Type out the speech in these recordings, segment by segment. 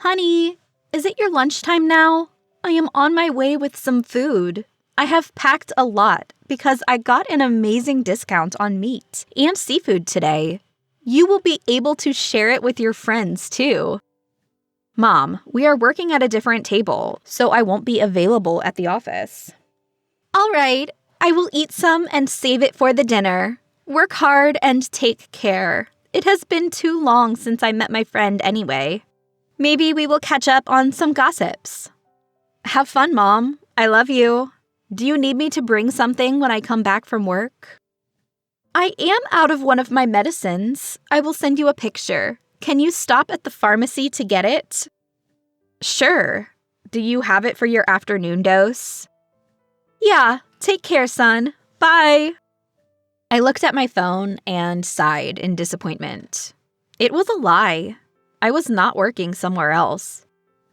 Honey, is it your lunchtime now? I am on my way with some food. I have packed a lot because I got an amazing discount on meat and seafood today. You will be able to share it with your friends too. Mom, we are working at a different table, so I won't be available at the office. All right, I will eat some and save it for the dinner. Work hard and take care. It has been too long since I met my friend anyway. Maybe we will catch up on some gossips. Have fun, Mom. I love you. Do you need me to bring something when I come back from work? I am out of one of my medicines. I will send you a picture. Can you stop at the pharmacy to get it? Sure. Do you have it for your afternoon dose? Yeah, take care, son. Bye. I looked at my phone and sighed in disappointment. It was a lie. I was not working somewhere else.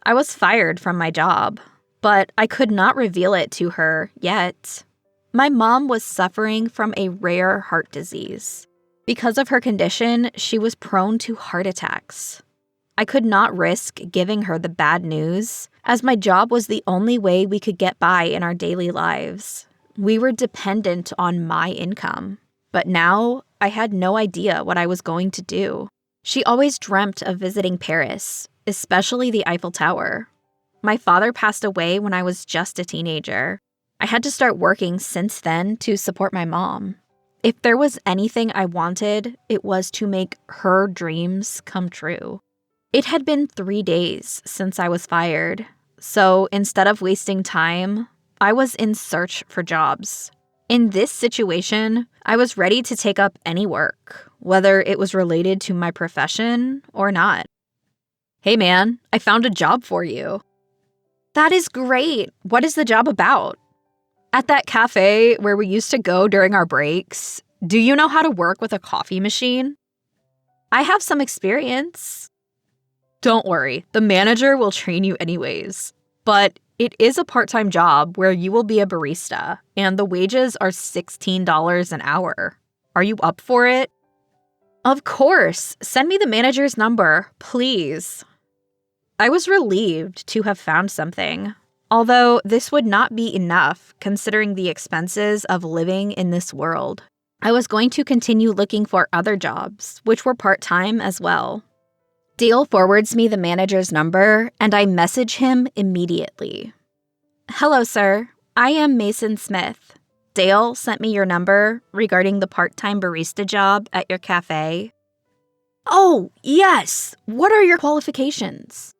I was fired from my job, but I could not reveal it to her yet. My mom was suffering from a rare heart disease. Because of her condition, she was prone to heart attacks. I could not risk giving her the bad news, as my job was the only way we could get by in our daily lives. We were dependent on my income, but now I had no idea what I was going to do. She always dreamt of visiting Paris, especially the Eiffel Tower. My father passed away when I was just a teenager. I had to start working since then to support my mom. If there was anything I wanted, it was to make her dreams come true. It had been 3 days since I was fired, so instead of wasting time, I was in search for jobs. In this situation, I was ready to take up any work, whether it was related to my profession or not. Hey man, I found a job for you. That is great. What is the job about? At that cafe where we used to go during our breaks, do you know how to work with a coffee machine? I have some experience. Don't worry, the manager will train you anyways. But it is a part-time job where you will be a barista, and the wages are $16 an hour. Are you up for it? Of course. Send me the manager's number, please. I was relieved to have found something, although this would not be enough considering the expenses of living in this world. I was going to continue looking for other jobs, which were part-time as well. Dale forwards me the manager's number, and I message him immediately. Hello, sir. I am Mason Smith. Dale sent me your number regarding the part-time barista job at your cafe. Oh, yes. What are your qualifications?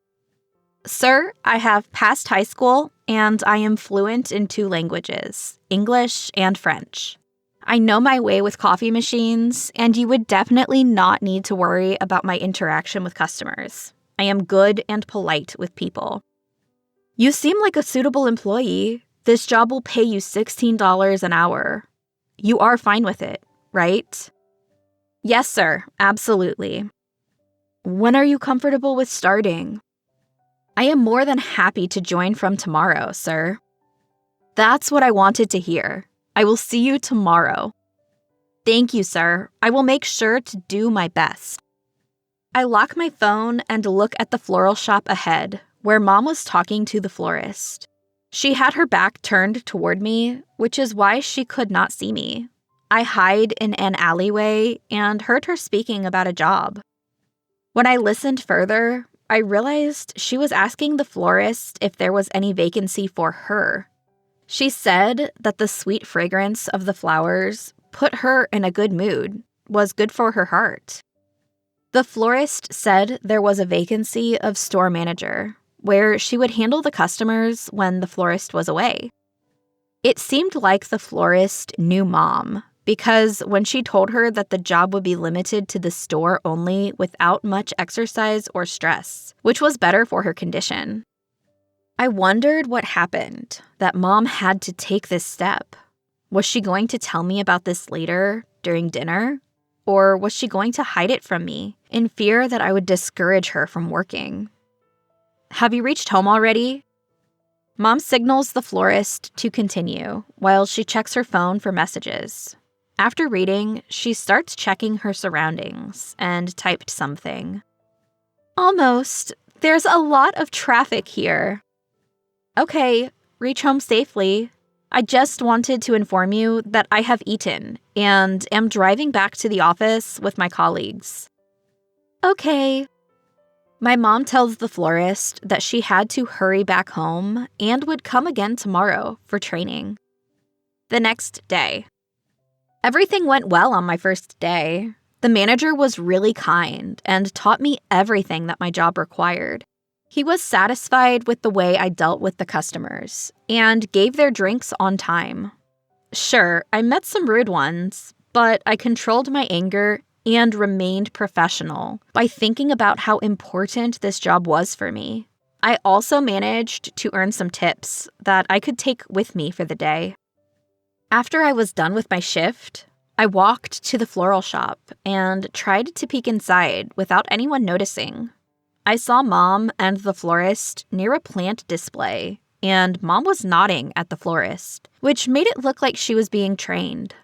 Sir, I have passed high school, and I am fluent in 2 languages, English and French. I know my way with coffee machines, and you would definitely not need to worry about my interaction with customers. I am good and polite with people. You seem like a suitable employee. This job will pay you $16 an hour. You are fine with it, right? Yes, sir, absolutely. When are you comfortable with starting? I am more than happy to join from tomorrow, sir. That's what I wanted to hear. I will see you tomorrow. Thank you, sir. I will make sure to do my best. I lock my phone and look at the floral shop ahead, where Mom was talking to the florist. She had her back turned toward me, which is why she could not see me. I hide in an alleyway and heard her speaking about a job. When I listened further, I realized she was asking the florist if there was any vacancy for her. She said that the sweet fragrance of the flowers put her in a good mood, was good for her heart. The florist said there was a vacancy of store manager, where she would handle the customers when the florist was away. It seemed like the florist knew Mom, because when she told her that the job would be limited to the store only without much exercise or stress, which was better for her condition. I wondered what happened, that Mom had to take this step. Was she going to tell me about this later, during dinner? Or was she going to hide it from me, in fear that I would discourage her from working? Have you reached home already? Mom signals the florist to continue, while she checks her phone for messages. After reading, she starts checking her surroundings and typed something. Almost. There's a lot of traffic here. Okay, reach home safely. I just wanted to inform you that I have eaten and am driving back to the office with my colleagues. Okay. My mom tells the florist that she had to hurry back home and would come again tomorrow for training. The next day. Everything went well on my first day. The manager was really kind and taught me everything that my job required. He was satisfied with the way I dealt with the customers and gave their drinks on time. Sure, I met some rude ones, but I controlled my anger and remained professional by thinking about how important this job was for me. I also managed to earn some tips that I could take with me for the day. After I was done with my shift, I walked to the floral shop and tried to peek inside without anyone noticing. I saw Mom and the florist near a plant display, and Mom was nodding at the florist, which made it look like she was being trained.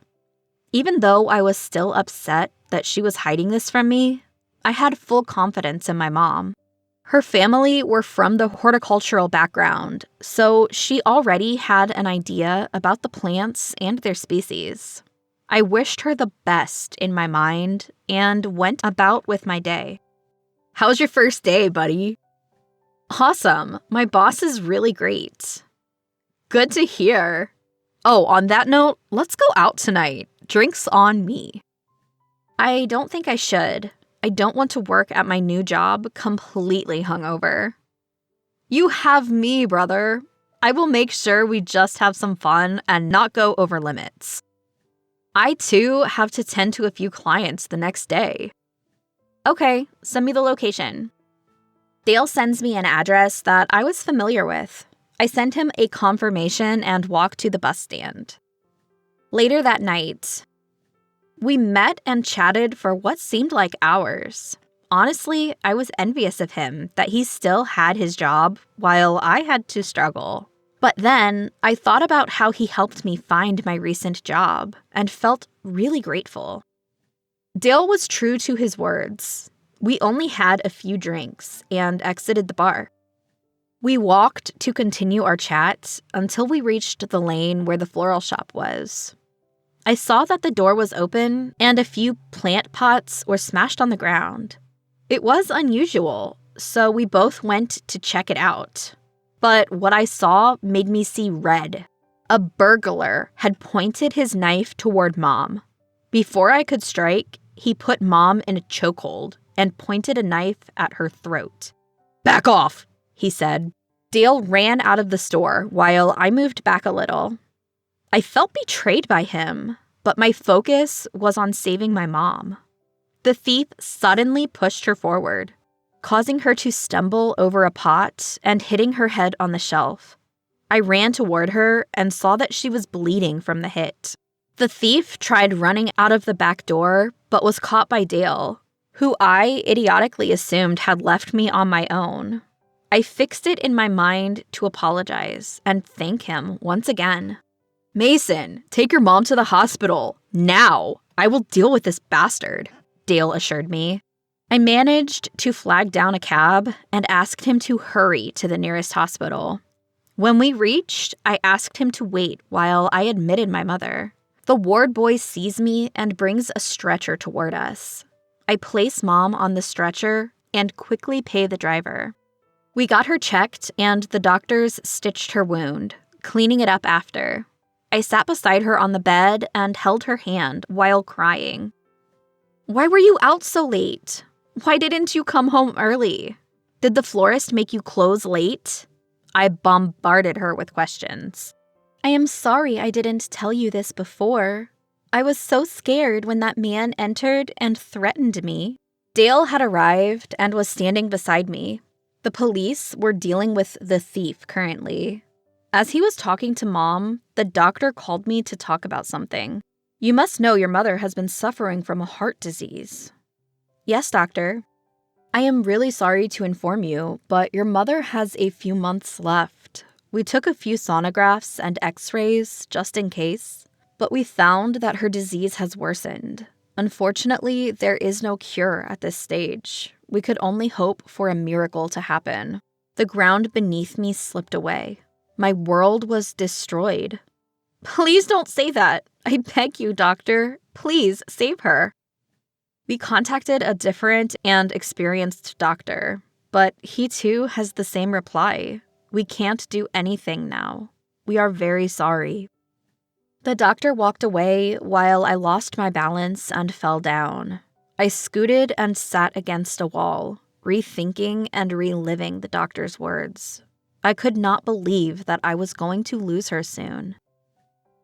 Even though I was still upset that she was hiding this from me, I had full confidence in my mom. Her family were from the horticultural background, so she already had an idea about the plants and their species. I wished her the best in my mind and went about with my day. How's your first day, buddy? Awesome. My boss is really great. Good to hear. Oh, on that note, let's go out tonight. Drinks on me. I don't think I should. I don't want to work at my new job completely hungover. You have me, brother. I will make sure we just have some fun and not go over limits. I, too, have to tend to a few clients the next day. Okay, send me the location. Dale sends me an address that I was familiar with. I send him a confirmation and walk to the bus stand. Later that night, we met and chatted for what seemed like hours. Honestly, I was envious of him that he still had his job while I had to struggle. But then I thought about how he helped me find my recent job and felt really grateful. Dale was true to his words. We only had a few drinks and exited the bar. We walked to continue our chat until we reached the lane where the floral shop was. I saw that the door was open and a few plant pots were smashed on the ground. It was unusual, so we both went to check it out. But what I saw made me see red. A burglar had pointed his knife toward Mom. Before I could strike, he put Mom in a chokehold and pointed a knife at her throat. "Back off," he said. Dale ran out of the store while I moved back a little. I felt betrayed by him, but my focus was on saving my mom. The thief suddenly pushed her forward, causing her to stumble over a pot and hitting her head on the shelf. I ran toward her and saw that she was bleeding from the hit. The thief tried running out of the back door, but was caught by Dale, who I idiotically assumed had left me on my own. I fixed it in my mind to apologize and thank him once again. "Mason, take your mom to the hospital. Now! I will deal with this bastard," Dale assured me. I managed to flag down a cab and asked him to hurry to the nearest hospital. When we reached, I asked him to wait while I admitted my mother. The ward boy sees me and brings a stretcher toward us. I place Mom on the stretcher and quickly pay the driver. We got her checked and the doctors stitched her wound, cleaning it up after. I sat beside her on the bed and held her hand while crying. "Why were you out so late? Why didn't you come home early? Did the florist make you close late?" I bombarded her with questions. "I am sorry I didn't tell you this before. I was so scared when that man entered and threatened me." Dale had arrived and was standing beside me. The police were dealing with the thief currently. As he was talking to Mom, the doctor called me to talk about something. "You must know your mother has been suffering from a heart disease." "Yes, doctor." "I am really sorry to inform you, but your mother has a few months left. We took a few sonographs and x-rays just in case, but we found that her disease has worsened. Unfortunately, there is no cure at this stage. We could only hope for a miracle to happen. The ground beneath me slipped away. My world was destroyed. Please don't say that. I beg you, doctor. Please save her. We contacted a different and experienced doctor, but he too has the same reply. We can't do anything now. We are very sorry. The doctor walked away while I lost my balance and fell down. I scooted and sat against a wall, rethinking and reliving the doctor's words. I could not believe that I was going to lose her soon.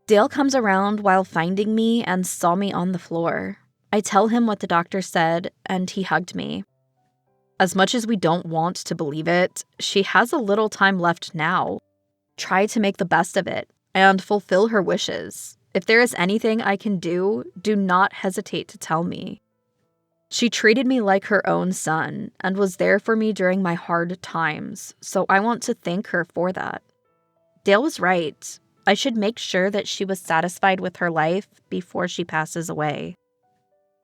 Dale comes around while finding me and saw me on the floor. I tell him what the doctor said, and he hugged me. As much as we don't want to believe it, she has a little time left now. Try to make the best of it and fulfill her wishes. If there is anything I can do, do not hesitate to tell me. She treated me like her own son and was there for me during my hard times, so I want to thank her for that. Dale was right. I should make sure that she was satisfied with her life before she passes away.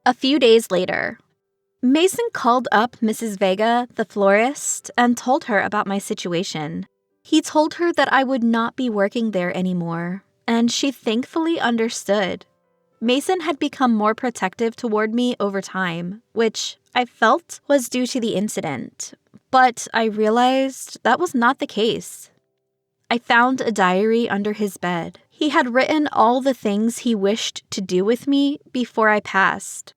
A few days later, Mason called up Mrs. Vega, the florist, and told her about my situation. He told her that I would not be working there anymore, and she thankfully understood. Mason had become more protective toward me over time, which I felt was due to the incident, but I realized that was not the case. I found a diary under his bed. He had written all the things he wished to do with me before I passed.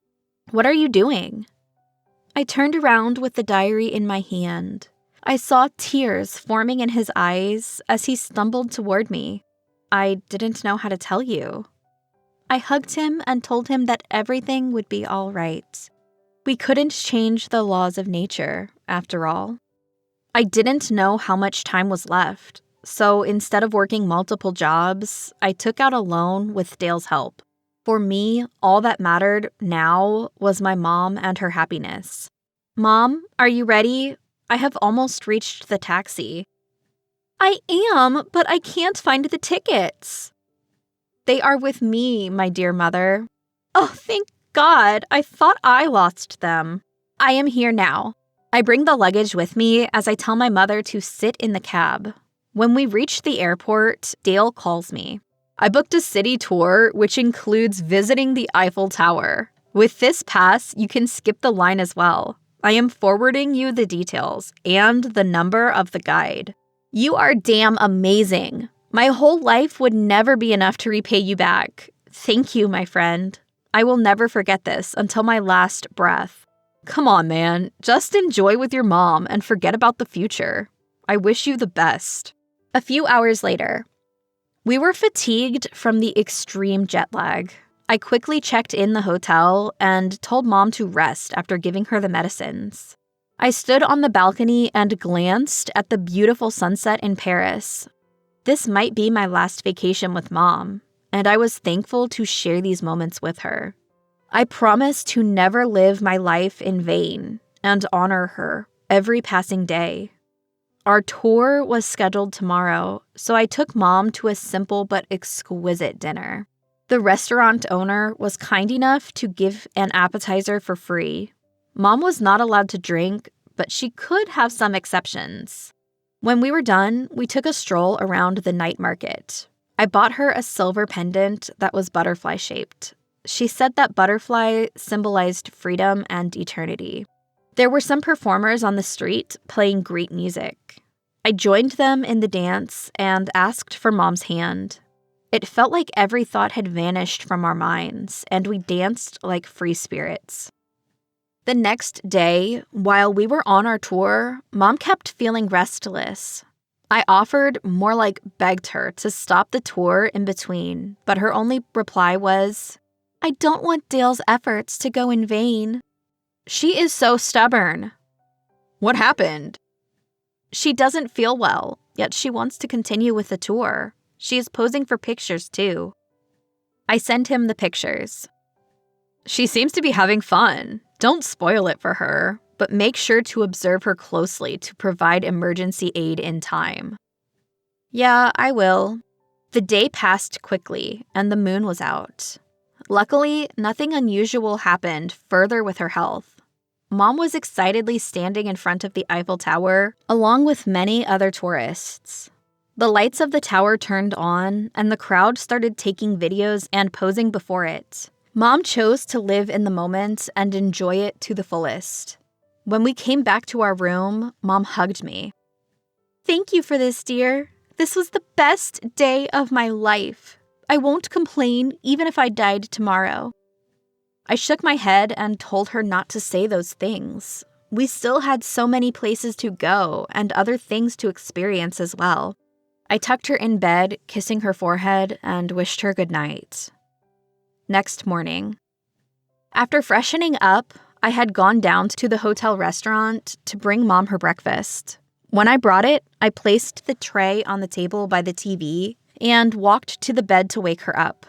What are you doing? I turned around with the diary in my hand. I saw tears forming in his eyes as he stumbled toward me. I didn't know how to tell you. I hugged him and told him that everything would be all right. We couldn't change the laws of nature, after all. I didn't know how much time was left, so instead of working multiple jobs, I took out a loan with Dale's help. For me, all that mattered now was my mom and her happiness. Mom, are you ready? I have almost reached the taxi. I am, but I can't find the tickets. They are with me, my dear mother. Oh, thank God. I thought I lost them. I am here now. I bring the luggage with me as I tell my mother to sit in the cab. When we reach the airport, Dale calls me. I booked a city tour, which includes visiting the Eiffel Tower. With this pass, you can skip the line as well. I am forwarding you the details and the number of the guide. You are damn amazing. My whole life would never be enough to repay you back. Thank you, my friend. I will never forget this until my last breath. Come on, man. Just enjoy with your mom and forget about the future. I wish you the best. A few hours later, we were fatigued from the extreme jet lag. I quickly checked in the hotel and told Mom to rest after giving her the medicines. I stood on the balcony and glanced at the beautiful sunset in Paris. This might be my last vacation with Mom, and I was thankful to share these moments with her. I promised to never live my life in vain and honor her every passing day. Our tour was scheduled tomorrow, so I took Mom to a simple but exquisite dinner. The restaurant owner was kind enough to give an appetizer for free. Mom was not allowed to drink, but she could have some exceptions. When we were done, we took a stroll around the night market. I bought her a silver pendant that was butterfly-shaped. She said that butterfly symbolized freedom and eternity. There were some performers on the street playing great music. I joined them in the dance and asked for Mom's hand. It felt like every thought had vanished from our minds, and we danced like free spirits. The next day, while we were on our tour, Mom kept feeling restless. I offered, more like begged her, to stop the tour in between, but her only reply was, "I don't want Dale's efforts to go in vain." She is so stubborn. What happened? She doesn't feel well, yet she wants to continue with the tour. She is posing for pictures, too. I send him the pictures. She seems to be having fun. Don't spoil it for her, but make sure to observe her closely to provide emergency aid in time. Yeah, I will. The day passed quickly, and the moon was out. Luckily, nothing unusual happened further with her health. Mom was excitedly standing in front of the Eiffel Tower, along with many other tourists. The lights of the tower turned on, and the crowd started taking videos and posing before it. Mom chose to live in the moment and enjoy it to the fullest. When we came back to our room, Mom hugged me. "Thank you for this, dear. This was the best day of my life. I won't complain even if I died tomorrow." I shook my head and told her not to say those things. We still had so many places to go and other things to experience as well. I tucked her in bed, kissing her forehead, and wished her good night. Next morning. After freshening up, I had gone down to the hotel restaurant to bring Mom her breakfast. When I brought it, I placed the tray on the table by the TV and walked to the bed to wake her up.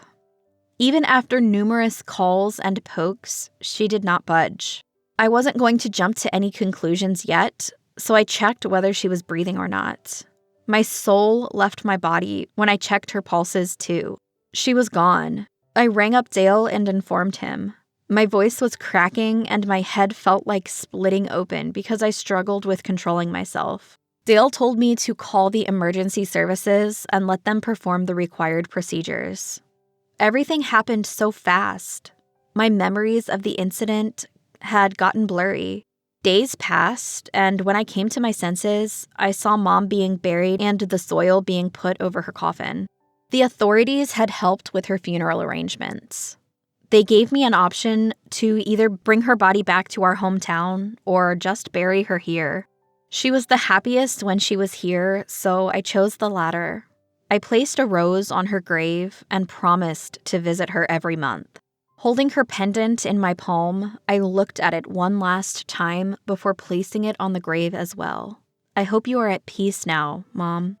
Even after numerous calls and pokes, she did not budge. I wasn't going to jump to any conclusions yet, so I checked whether she was breathing or not. My soul left my body when I checked her pulses too. She was gone. I rang up Dale and informed him. My voice was cracking and my head felt like splitting open because I struggled with controlling myself. Dale told me to call the emergency services and let them perform the required procedures. Everything happened so fast. My memories of the incident had gotten blurry. Days passed, and when I came to my senses, I saw Mom being buried and the soil being put over her coffin. The authorities had helped with her funeral arrangements. They gave me an option to either bring her body back to our hometown or just bury her here. She was the happiest when she was here, so I chose the latter. I placed a rose on her grave and promised to visit her every month. Holding her pendant in my palm, I looked at it one last time before placing it on the grave as well. I hope you are at peace now, Mom.